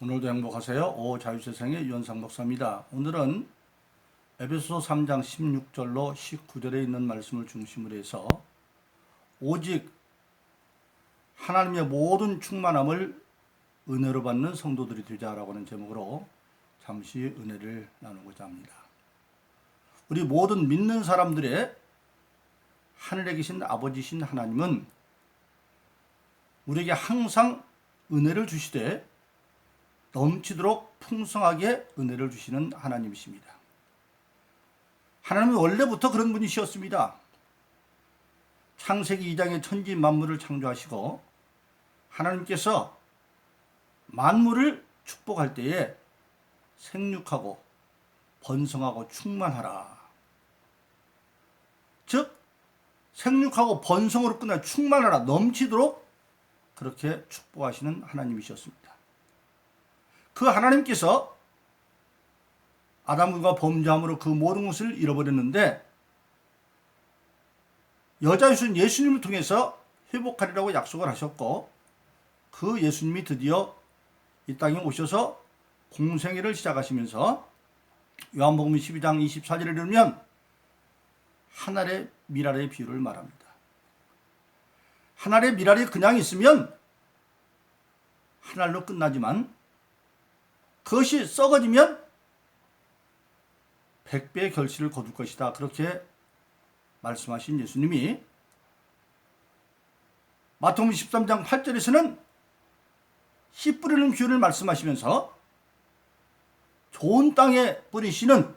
오늘도 행복하세요. 자유세상의 유현상 목사입니다. 오늘은 에베소 3장 16절로 19절에 있는 말씀을 중심으로 해서 오직 하나님의 모든 충만함을 은혜로 받는 성도들이 되자라고 하는 제목으로 잠시 은혜를 나누고자 합니다. 우리 모든 믿는 사람들의 하늘에 계신 아버지신 하나님은 우리에게 항상 은혜를 주시되 넘치도록 풍성하게 은혜를 주시는 하나님이십니다. 하나님은 원래부터 그런 분이셨습니다. 창세기 2장에 천지 만물을 창조하시고 하나님께서 만물을 축복할 때에 생육하고 번성하고 충만하라. 즉 생육하고 번성으로 끝나 충만하라, 넘치도록 그렇게 축복하시는 하나님이셨습니다. 그 하나님께서 아담과 범죄함으로 그 모든 것을 잃어버렸는데 여자이신 예수님을 통해서 회복하리라고 약속을 하셨고, 그 예수님이 드디어 이 땅에 오셔서 공생애를 시작하시면서 요한복음 12장 24절에 이르면 한 알의 밀알의 비유를 말합니다. 한 알의 밀알이 그냥 있으면 한 알로 끝나지만 그것이 썩어지면 100배의 결실을 거둘 것이다. 그렇게 말씀하신 예수님이 마태복음 13장 8절에서는 씨 뿌리는 비유를 말씀하시면서 좋은 땅에 뿌리시는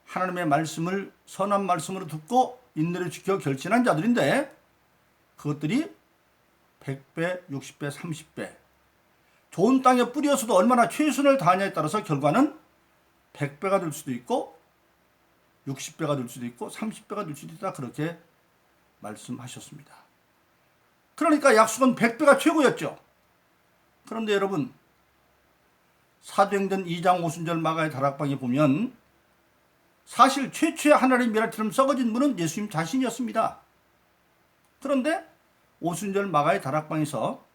하나님의 말씀을 선한 말씀으로 듣고 인내를 지켜 결신한 자들인데, 그것들이 100배, 60배, 30배 좋은 땅에 뿌려서도 얼마나 최선을 다하냐에 따라서 결과는 100배가 될 수도 있고 60배가 될 수도 있고 30배가 될 수도 있다. 그렇게 말씀하셨습니다. 그러니까 약속은 100배가 최고였죠. 그런데 여러분, 사도행전 2장 오순절 마가의 다락방에 보면 사실 최초의 하늘의 밀알처럼 썩어진 분은 예수님 자신이었습니다. 그런데 오순절 마가의 다락방에서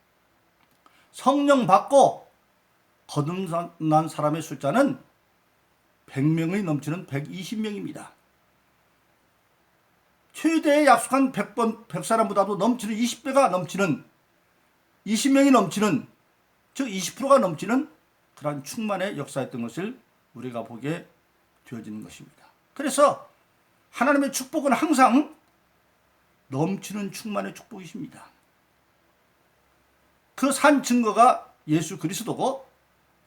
성령 받고 거듭난 사람의 숫자는 100명이 넘치는 120명입니다. 최대의 약속한 100사람보다도 넘치는 20배가 넘치는 20명이 넘치는, 즉 20%가 넘치는 그러한 충만의 역사였던 것을 우리가 보게 되어지는 것입니다. 그래서 하나님의 축복은 항상 넘치는 충만의 축복이십니다. 그 산 증거가 예수 그리스도고,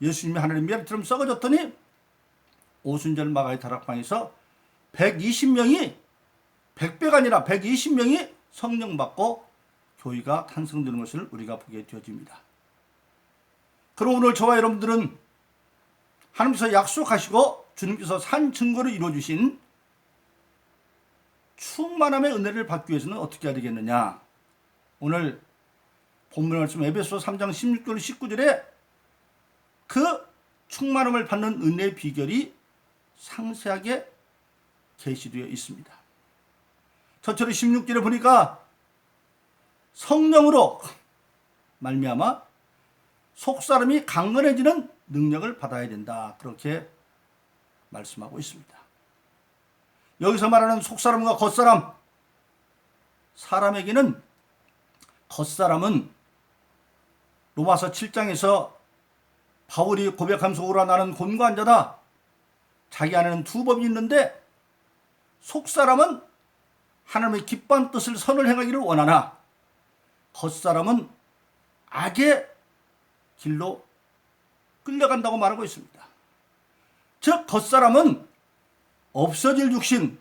예수님이 하나님 밀알처럼 썩어졌더니 오순절 마가의 다락방에서 120명이 100배가 아니라 120명이 성령 받고 교회가 탄생되는 것을 우리가 보게 되어집니다. 그럼 오늘 저와 여러분들은 하나님께서 약속하시고 주님께서 산 증거를 이루어주신 충만함의 은혜를 받기 위해서는 어떻게 해야 되겠느냐? 오늘 본문 말씀 에베소 3장 16절 19절에 그 충만함을 받는 은혜의 비결이 상세하게 계시되어 있습니다. 저처럼 16절에 보니까 성령으로 말미암아 속사람이 강건해지는 능력을 받아야 된다. 그렇게 말씀하고 있습니다. 여기서 말하는 속사람과 겉사람, 사람에게는 겉사람은 로마서 7장에서 바울이 고백하면서 오라 나는 곤고한 자다. 자기 안에는 두 법이 있는데 속사람은 하나님의 기뻐한 뜻을 선을 행하기를 원하나 겉사람은 악의 길로 끌려간다고 말하고 있습니다. 즉 겉사람은 없어질 육신,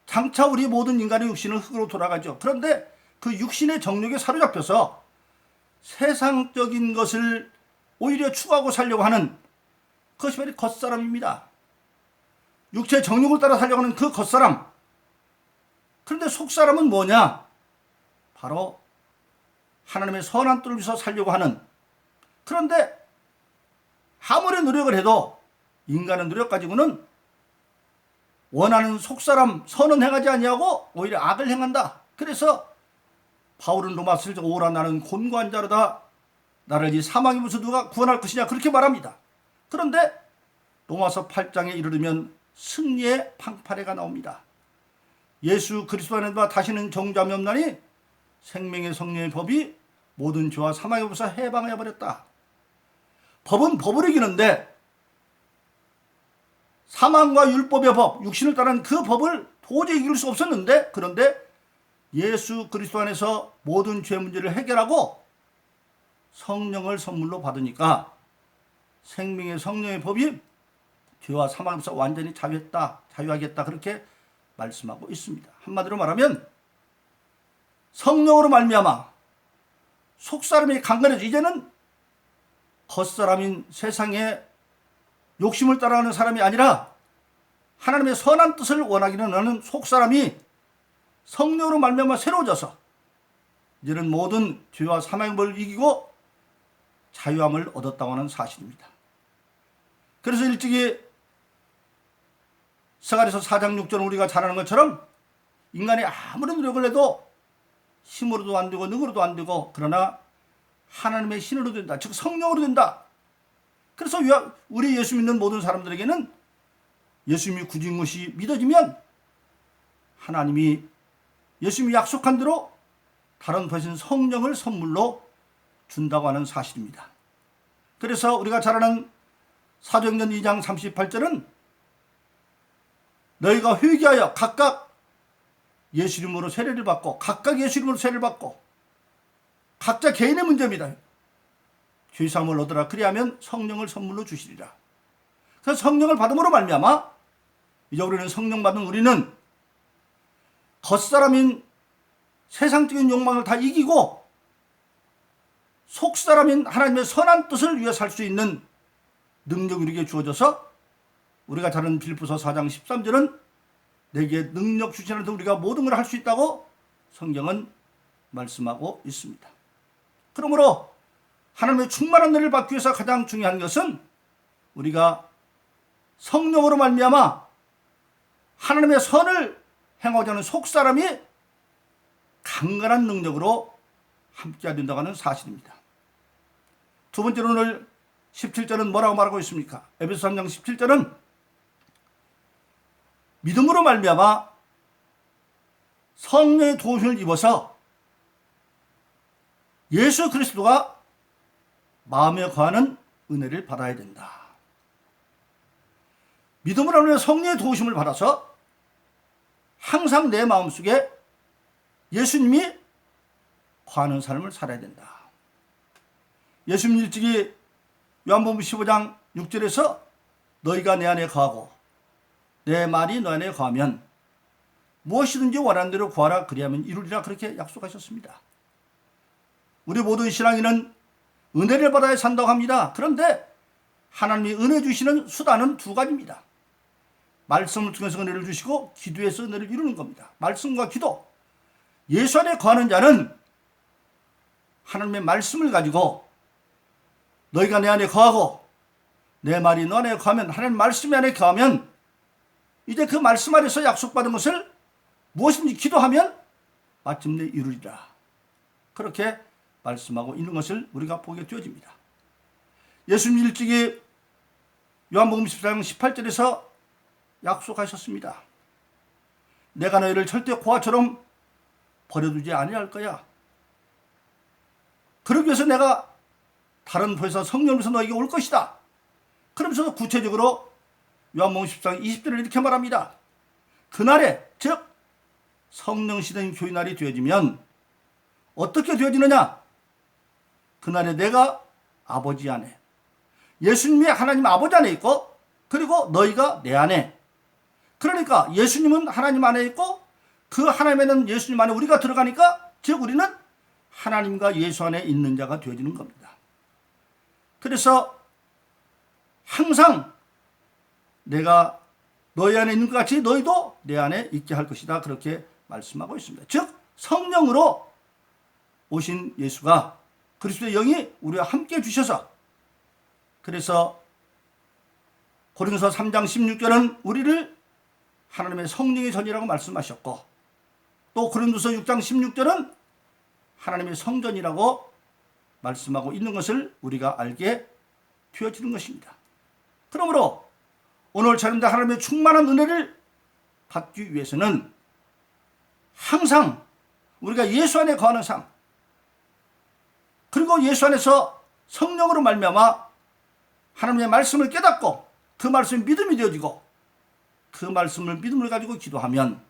장차 우리 모든 인간의 육신은 흙으로 돌아가죠. 그런데 그 육신의 정욕에 사로잡혀서 세상적인 것을 오히려 추구하고 살려고 하는 그것이 바로 겉사람입니다. 육체의 정욕을 따라 살려고 하는 그 겉사람. 그런데 속사람은 뭐냐? 바로 하나님의 선한 뜻을 위해서 살려고 하는, 그런데 아무리 노력을 해도 인간의 노력 가지고는 원하는 속사람 선은 행하지 아니하고 오히려 악을 행한다. 그래서 바울은 로마서 7장 오라 나는 곤고한 자로다. 나를 이 사망에서 누가 구원할 것이냐 그렇게 말합니다. 그런데 로마서 8장에 이르르면 승리의 방파레가 나옵니다. 예수 그리스도 안에서 다시는 정죄함이 없나니 생명의 성령의 법이 모든 죄와 사망에서 해방해버렸다. 법은 법을 이기는데 사망과 율법의 법, 육신을 따른 그 법을 도저히 이길 수 없었는데, 그런데 예수 그리스도 안에서 모든 죄 문제를 해결하고 성령을 선물로 받으니까 생명의 성령의 법이 죄와 사망에서 완전히 자유하겠다 그렇게 말씀하고 있습니다. 한마디로 말하면 성령으로 말미암아 속사람이 강건해져 이제는 겉사람인 세상의 욕심을 따라가는 사람이 아니라 하나님의 선한 뜻을 원하기는 하는 속사람이 성령으로 말미암아 새로워져서 이제는 모든 죄와 사망의 법을 이기고 자유함을 얻었다고 하는 사실입니다. 그래서 일찍이 스가랴서 4장 6절 우리가 잘 아는 것처럼 인간이 아무리 노력을 해도 힘으로도 안 되고 능으로도 안 되고 그러나 하나님의 신으로 된다. 즉 성령으로 된다. 그래서 우리 예수 믿는 모든 사람들에게는 예수님이 굳은 것이 믿어지면 하나님이 예수님이 약속한 대로 다른 것인 성령을 선물로 준다고 하는 사실입니다. 그래서 우리가 잘 아는 사도행전 2장 38절은 너희가 회개하여 각각 예수 이름으로 세례를 받고 각각 예수 이름으로 세례를 받고 각자 개인의 문제입니다. 죄사함을 얻으라. 그리하면 성령을 선물로 주시리라. 그래서 성령을 받음으로 말미암아 이제 우리는 성령 받은 우리는 겉사람인 세상적인 욕망을 다 이기고 속사람인 하나님의 선한 뜻을 위해 살 수 있는 능력이 우리에게 주어져서 우리가 잘 아는 빌립보서 4장 13절은 내게 능력 주시는 우리가 모든 걸 할 수 있다고 성경은 말씀하고 있습니다. 그러므로 하나님의 충만한 은혜를 받기 위해서 가장 중요한 것은 우리가 성령으로 말미암아 하나님의 선을 행하고자 하는 속사람이 강건한 능력으로 함께해야 된다고 하는 사실입니다. 두 번째로 오늘 17절은 뭐라고 말하고 있습니까? 에베소 3장 17절은 믿음으로 말미암아 성령의 도우심을 입어서 예수 그리스도가 마음에 거하는 은혜를 받아야 된다. 믿음으로 하면 성령의 도우심을 받아서 항상 내 마음속에 예수님이 거하는 삶을 살아야 된다. 예수님 일찍이 요한복음 15장 6절에서 너희가 내 안에 거하고 내 말이 너 안에 거하면 무엇이든지 원하는 대로 구하라 그리하면 이루리라 그렇게 약속하셨습니다. 우리 모든 신앙인은 은혜를 받아야 산다고 합니다. 그런데 하나님이 은혜 주시는 수단은 두 가지입니다. 말씀을 통해서 은혜를 주시고 기도해서 은혜를 이루는 겁니다. 말씀과 기도. 예수 안에 거하는 자는 하나님의 말씀을 가지고 너희가 내 안에 거하고 내 말이 너 안에 거하면 하나님 말씀 안에 거하면 이제 그 말씀 안에서 약속받은 것을 무엇인지 기도하면 마침내 이루리라. 그렇게 말씀하고 있는 것을 우리가 보게 되어집니다. 예수님 일찍이 요한복음 14장 18절에서 약속하셨습니다. 내가 너희를 절대 고아처럼 버려두지 아니할 거야. 그러기 위해서 내가 다른 도에서 성령으로서 너에게 올 것이다. 그러면서 구체적으로 요한복음 14장 20절을 이렇게 말합니다. 그날에 즉 성령 시대인 교인날이 되어지면 어떻게 되어지느냐? 그날에 내가 아버지 안에 예수님이 하나님 아버지 안에 있고 그리고 너희가 내 안에 그러니까 예수님은 하나님 안에 있고 그 하나님에는 예수님 안에 우리가 들어가니까 즉 우리는 하나님과 예수 안에 있는 자가 되어지는 겁니다. 그래서 항상 내가 너희 안에 있는 것 같이 너희도 내 안에 있게 할 것이다 그렇게 말씀하고 있습니다. 즉 성령으로 오신 예수가 그리스도의 영이 우리와 함께 주셔서 그래서 고린도서 3장 16절은 우리를 하나님의 성령의 전이라고 말씀하셨고 또 고린도서 6장 16절은 하나님의 성전이라고 말씀하고 있는 것을 우리가 알게 되어지는 것입니다. 그러므로 오늘 저녁 하나님의 충만한 은혜를 받기 위해서는 항상 우리가 예수 안에 거하는 삶, 그리고 예수 안에서 성령으로 말미암아 하나님의 말씀을 깨닫고 그 말씀이 믿음이 되어지고 그 말씀을 믿음을 가지고 기도하면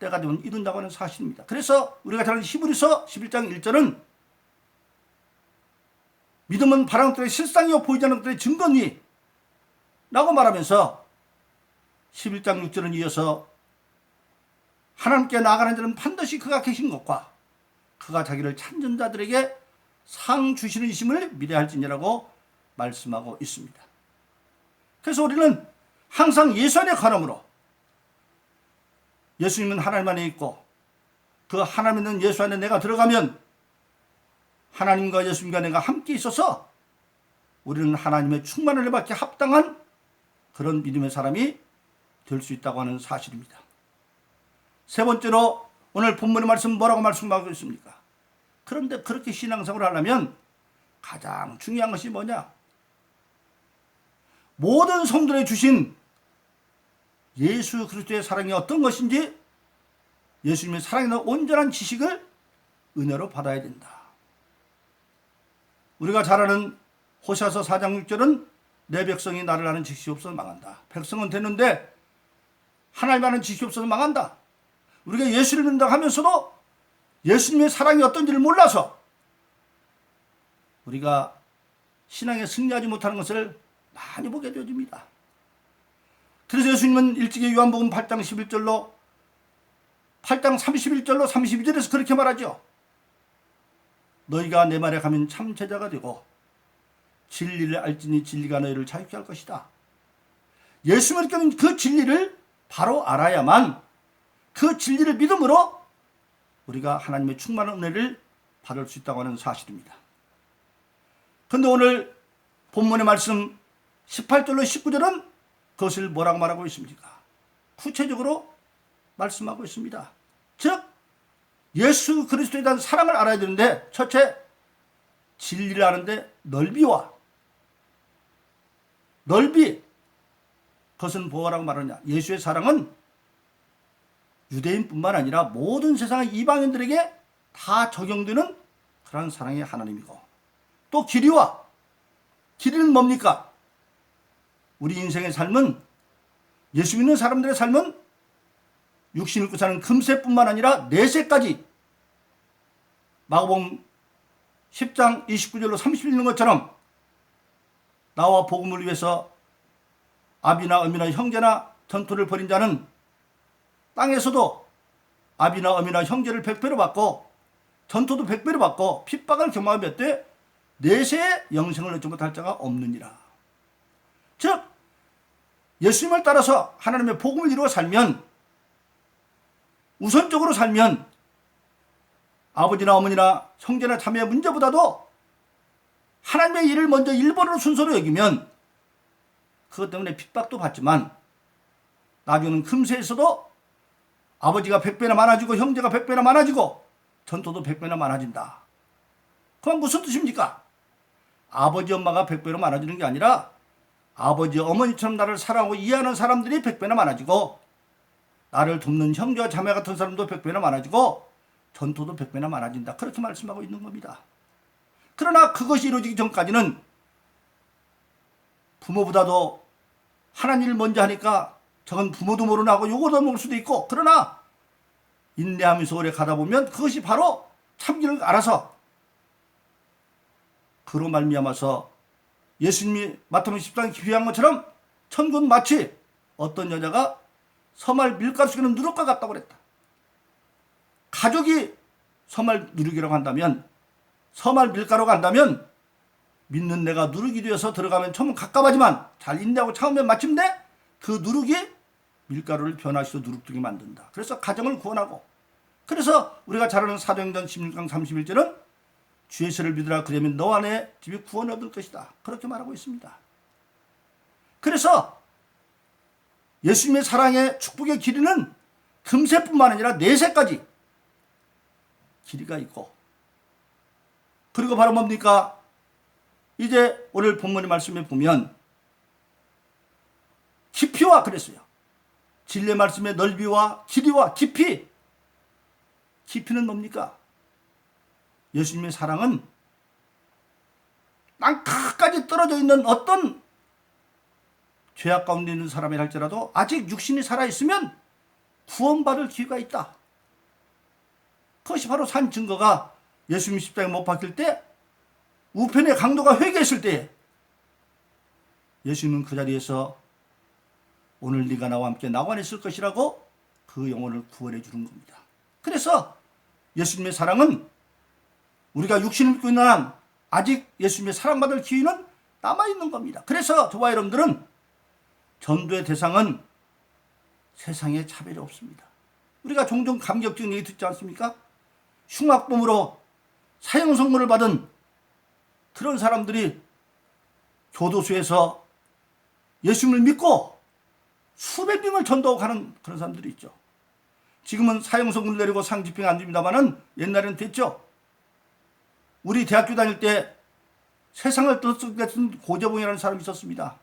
때가 되면 이룬다고 하는 사실입니다. 그래서 우리가 잘 아는 히브리서 11장 1절은 믿음은 바라는 것들의 실상이요 보이지 않는 것들의 증거니 라고 말하면서 11장 6절은 이어서 하나님께 나아가는 자는 반드시 그가 계신 것과 그가 자기를 찾는 자들에게 상 주시는 이심을 미래할지니라고 말씀하고 있습니다. 그래서 우리는 항상 예수 안에 관함으로 예수님은 하나님 안에 있고 그 하나님 있는 예수 안에 내가 들어가면 하나님과 예수님과 내가 함께 있어서 우리는 하나님의 충만을 받기 합당한 그런 믿음의 사람이 될 수 있다고 하는 사실입니다. 세 번째로 오늘 본문의 말씀 뭐라고 말씀하고 있습니까? 그런데 그렇게 신앙생활을 하려면 가장 중요한 것이 뭐냐? 모든 성도에 주신 예수 그리스도의 사랑이 어떤 것인지 예수님의 사랑에 대한 온전한 지식을 은혜로 받아야 된다. 우리가 잘 아는 호세아서 4장 6절은 내 백성이 나를 아는 지식이 없어서 망한다. 백성은 되는데 하나님 아는 지식이 없어서 망한다. 우리가 예수를 믿는다고 하면서도 예수님의 사랑이 어떤지를 몰라서 우리가 신앙에 승리하지 못하는 것을 많이 보게 되어집니다. 그래서 예수님은 일찍이 요한복음 8장 11절로 8장 31절로 32절에서 그렇게 말하죠. 너희가 내 말에 가면 참 제자가 되고 진리를 알지니 진리가 너희를 자유케 할 것이다. 예수님을 믿는 그 진리를 바로 알아야만 그 진리를 믿음으로 우리가 하나님의 충만한 은혜를 받을 수 있다고 하는 사실입니다. 그런데 오늘 본문의 말씀 18절로 19절은 그것을 뭐라고 말하고 있습니까? 구체적으로 말씀하고 있습니다. 즉 예수 그리스도에 대한 사랑을 알아야 되는데 첫째 진리를 아는데 넓이 그것은 뭐라고 말하느냐? 예수의 사랑은 유대인뿐만 아니라 모든 세상의 이방인들에게 다 적용되는 그런 사랑의 하나님이고 또 길이는 뭡니까? 우리 인생의 삶은 예수 믿는 사람들의 삶은 육신을 입고 사는 금세뿐만 아니라 내세까지 마가복음 10장 29절로 30절 있는 것처럼 나와 복음을 위해서 아비나 어미나 형제나 전토를 벌인 자는 땅에서도 아비나 어미나 형제를 100배로 받고 전토도 100배로 받고 핍박을 경험한 몇 때 내세의 영생을 얻지 못할 자가 없느니라. 즉 예수님을 따라서 하나님의 복음을 이루어 살면 우선적으로 살면 아버지나 어머니나 형제나 자매의 문제보다도 하나님의 일을 먼저 1번으로 순서로 여기면 그것 때문에 핍박도 받지만 나중에는 금세에서도 아버지가 100배나 많아지고 형제가 100배나 많아지고 전토도 100배나 많아진다. 그건 무슨 뜻입니까? 아버지 엄마가 100배로 많아지는 게 아니라 아버지 어머니처럼 나를 사랑하고 이해하는 사람들이 100배나 많아지고 나를 돕는 형제와 자매 같은 사람도 100배나 많아지고 전토도 100배나 많아진다. 그렇게 말씀하고 있는 겁니다. 그러나 그것이 이루어지기 전까지는 부모보다도 하나님 일을 먼저 하니까 저건 부모도 모르나 하고 요거도 먹을 수도 있고 그러나 인내하면서 오래 가다 보면 그것이 바로 참기를 알아서 그로 말미암아서 예수님이 마태복음 10장에 기표한 것처럼 천국은 마치 어떤 여자가 서말 밀가루 속에는 누룩과 같다고 그랬다. 가족이 서말 누룩이라고 한다면 서말 밀가루가 한다면 믿는 내가 누룩이 되어서 들어가면 처음은 갑갑하지만 잘 인내하고 참으면 마침내 그 누룩이 밀가루를 변화시켜 누룩되게 만든다. 그래서 가정을 구원하고 그래서 우리가 잘 아는 사도행전 16장 31절은 주의 시를 믿으라 그러면 너와 내 집이 구원을 얻을 것이다. 그렇게 말하고 있습니다. 그래서 예수님의 사랑의 축복의 길이는 금세뿐만 아니라 내세까지 길이가 있고 그리고 바로 뭡니까? 이제 오늘 본문의 말씀에 보면 깊이와 그랬어요. 진리의 말씀의 넓이와 길이와 깊이. 깊이는 뭡니까? 예수님의 사랑은 땅끝까지 떨어져 있는 어떤 죄악 가운데 있는 사람이 할지라도 아직 육신이 살아있으면 구원받을 기회가 있다. 그것이 바로 산 증거가 예수님 십자가에 못 박힐 때 우편의 강도가 회개했을 때 예수님은 그 자리에서 오늘 네가 나와 함께 낙원에 있을 것이라고 그 영혼을 구원해 주는 겁니다. 그래서 예수님의 사랑은 우리가 육신을 입고 있는 한 아직 예수님의 사랑받을 기회는 남아있는 겁니다. 그래서 저와 여러분들은 전도의 대상은 세상에 차별이 없습니다. 우리가 종종 감격적인 얘기 듣지 않습니까? 흉악범으로 사형 선고를 받은 그런 사람들이 교도소에서 예수님을 믿고 수백 명을 전도하고 가는 그런 사람들이 있죠. 지금은 사형 선고를 내리고 상집행이 안 됩니다만은 옛날에는 됐죠. 우리 대학교 다닐 때 세상을 떠쓰게 같은 고재봉이라는 사람이 있었습니다.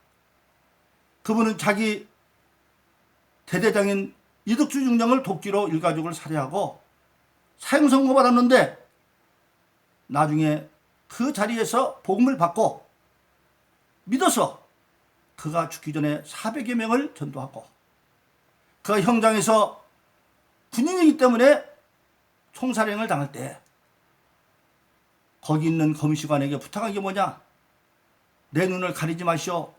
그분은 자기 대대장인 이덕주 중령을 돕기로 일가족을 살해하고 사형 선고 받았는데 나중에 그 자리에서 복음을 받고 믿어서 그가 죽기 전에 400여 명을 전도하고 그가 형장에서 군인이기 때문에 총살행을 당할 때 거기 있는 검시관에게 부탁한 게 뭐냐? 내 눈을 가리지 마시오.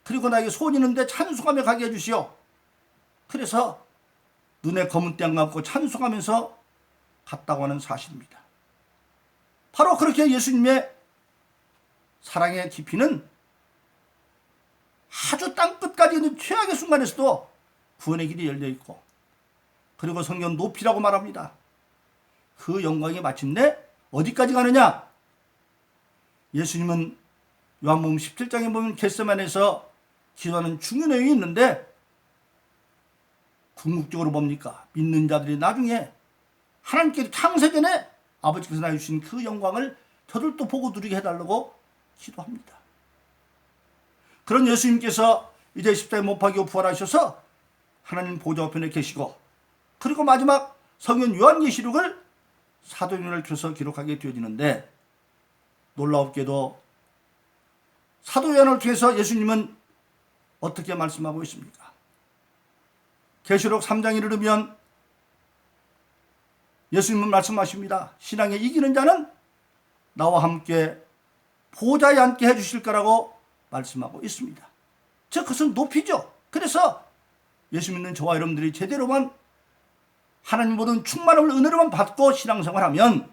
그리고 나에게 소원이 있는데 찬송하며 가게 해주시오. 그래서 눈에 검은 띠안 감고 찬송하면서 갔다고 하는 사실입니다. 바로 그렇게 예수님의 사랑의 깊이는 아주 땅끝까지 있는 최악의 순간에서도 구원의 길이 열려있고 그리고 성경 높이라고 말합니다. 그 영광이 마침내 어디까지 가느냐? 예수님은 요한복음 17장에 보면 겟세마네에서 기도하는 중요한 내용이 있는데 궁극적으로 뭡니까? 믿는 자들이 나중에 하나님께 창세전에 아버지께서 나주신 그 영광을 저들도 보고 누리게 해달라고 기도합니다. 그런 예수님께서 이제 십자가에 못 박이고 부활하셔서 하나님 보좌 우편에 계시고 그리고 마지막 성경 요한계시록을 사도행전을 통해서 기록하게 되어지는데 놀랍게도 사도 요한을 통해서 예수님은 어떻게 말씀하고 있습니까? 계시록 3장에 이르면 예수님은 말씀하십니다. 신앙에 이기는 자는 나와 함께 보좌에 앉게 해주실 거라고 말씀하고 있습니다. 즉 그것은 높이죠. 그래서 예수 믿는 저와 여러분들이 제대로만 하나님 모든 충만함을 은혜로만 받고 신앙생활하면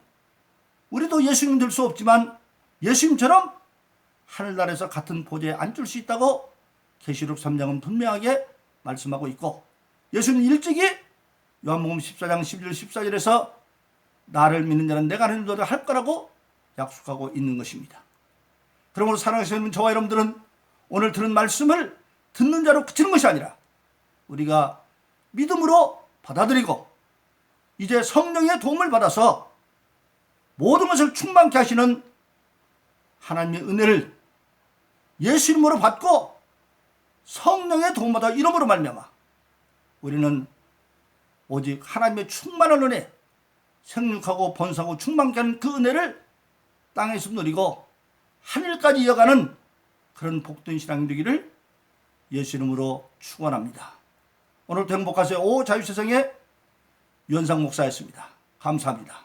우리도 예수님 될 수 없지만 예수님처럼 하늘나라에서 같은 보좌에 앉을 수 있다고 계시록 3장은 분명하게 말씀하고 있고 예수님 일찍이 요한복음 14장 11절 14절에서 나를 믿는 자는 내가 하는 일도 할 거라고 약속하고 있는 것입니다. 그러므로 사랑하시는 저와 여러분들은 오늘 들은 말씀을 듣는 자로 그치는 것이 아니라 우리가 믿음으로 받아들이고 이제 성령의 도움을 받아서 모든 것을 충만케 하시는 하나님의 은혜를 예수 이름으로 받고 성령의 도움받아 이름으로 말미암아 우리는 오직 하나님의 충만한 은혜, 생육하고 번성하고 충만케 하는 그 은혜를 땅에서 누리고 하늘까지 이어가는 그런 복된 신앙이 되기를 예수 이름으로 축원합니다. 오늘도 행복하세요. 오 자유세상의 유현상 목사였습니다. 감사합니다.